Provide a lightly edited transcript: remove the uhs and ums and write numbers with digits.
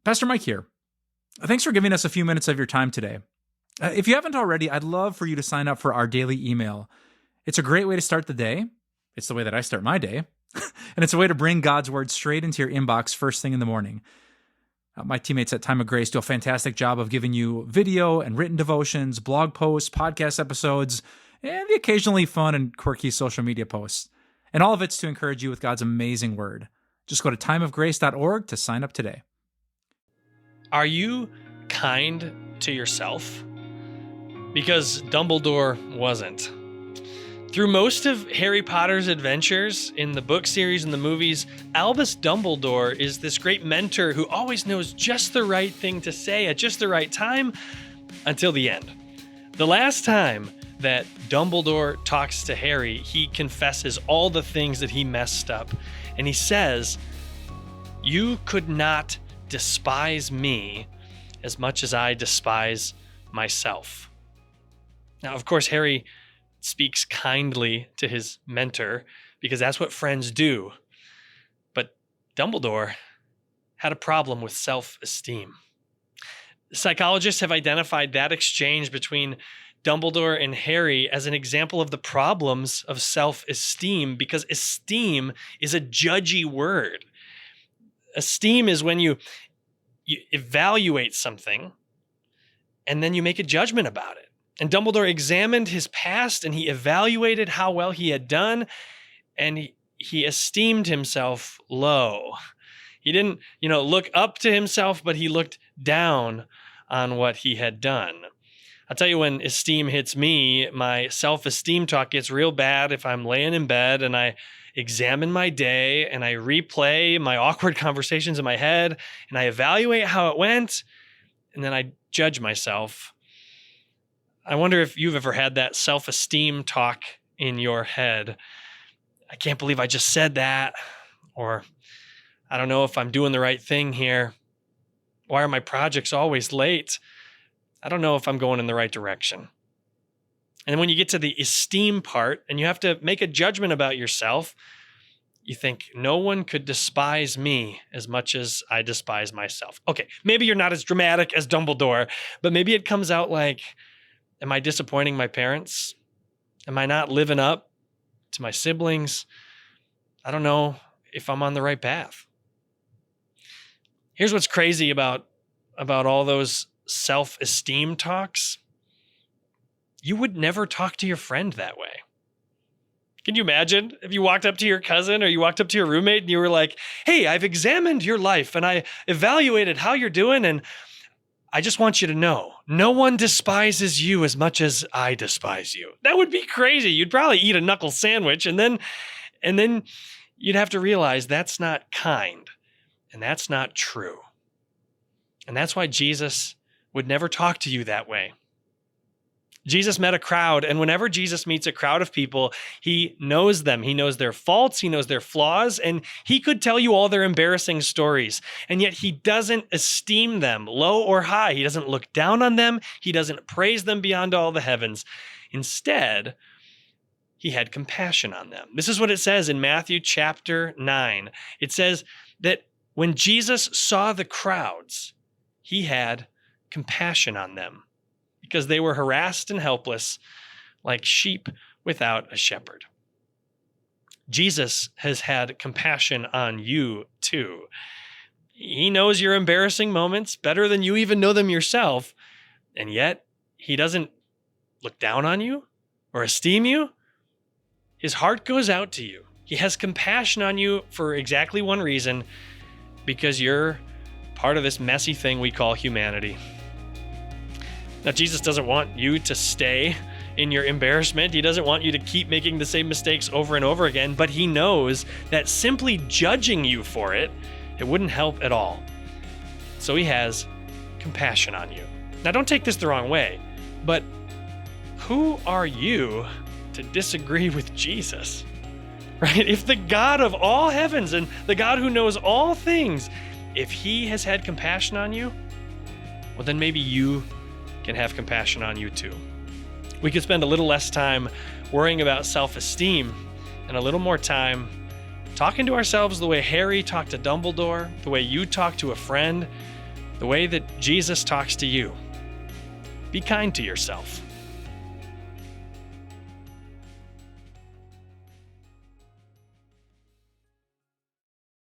Pastor Mike here. Thanks for giving us a few minutes of your time today. If you haven't already, I'd love for you to sign up for our daily email. It's a great way to start the day. It's the way that I start my day. And it's a way to bring God's word straight into your inbox first thing in the morning. My teammates at Time of Grace do a fantastic job of giving you video and written devotions, blog posts, podcast episodes, and the occasionally fun and quirky social media posts. And all of it's to encourage you with God's amazing word. Just go to timeofgrace.org to sign up today. Are you kind to yourself? Because Dumbledore wasn't. Through most of Harry Potter's adventures in the book series and the movies, Albus Dumbledore is this great mentor who always knows just the right thing to say at just the right time until the end. The last time that Dumbledore talks to Harry, he confesses all the things that he messed up. And he says, "You could not despise me as much as I despise myself." Now, of course, Harry speaks kindly to his mentor because that's what friends do. But Dumbledore had a problem with self-esteem. Psychologists have identified that exchange between Dumbledore and Harry as an example of the problems of self-esteem, because esteem is a judgy word. Esteem is when you evaluate something and then you make a judgment about it. And Dumbledore examined his past and he evaluated how well he had done, and he esteemed himself low. He didn't, look up to himself, but he looked down on what he had done. I'll tell you, when esteem hits me, my self-esteem talk gets real bad if I'm laying in bed and I examine my day and I replay my awkward conversations in my head and I evaluate how it went, and then I judge myself. I wonder if you've ever had that self-esteem talk in your head. I can't believe I just said that. Or I don't know if I'm doing the right thing here. Why are my projects always late? I don't know if I'm going in the right direction. And when you get to the esteem part and you have to make a judgment about yourself, you think, no one could despise me as much as I despise myself. Okay, maybe you're not as dramatic as Dumbledore, but maybe it comes out like, am I disappointing my parents? Am I not living up to my siblings? I don't know if I'm on the right path. Here's what's crazy about all those self-esteem talks. You would never talk to your friend that way. Can you imagine if you walked up to your cousin or you walked up to your roommate and you were like, "Hey, I've examined your life and I evaluated how you're doing, and I just want you to know, no one despises you as much as I despise you." That would be crazy. You'd probably eat a knuckle sandwich and then you'd have to realize that's not kind and that's not true. And that's why Jesus would never talk to you that way. Jesus met a crowd, and whenever Jesus meets a crowd of people, he knows them. He knows their faults, he knows their flaws, and he could tell you all their embarrassing stories. And yet he doesn't esteem them low or high. He doesn't look down on them. He doesn't praise them beyond all the heavens. Instead, he had compassion on them. This is what it says in Matthew chapter 9. It says that when Jesus saw the crowds, he had compassion on them, because they were harassed and helpless, like sheep without a shepherd. Jesus has had compassion on you too. He knows your embarrassing moments better than you even know them yourself, and yet he doesn't look down on you or esteem you. His heart goes out to you. He has compassion on you for exactly one reason, because you're part of this messy thing we call humanity. Now, Jesus doesn't want you to stay in your embarrassment. He doesn't want you to keep making the same mistakes over and over again, but he knows that simply judging you for it wouldn't help at all. So he has compassion on you. Now, don't take this the wrong way, but who are you to disagree with Jesus? Right? If the God of all heavens and the God who knows all things, if he has had compassion on you, well, then maybe you can have compassion on you too. We could spend a little less time worrying about self-esteem and a little more time talking to ourselves the way Harry talked to Dumbledore, the way you talk to a friend, the way that Jesus talks to you. Be kind to yourself.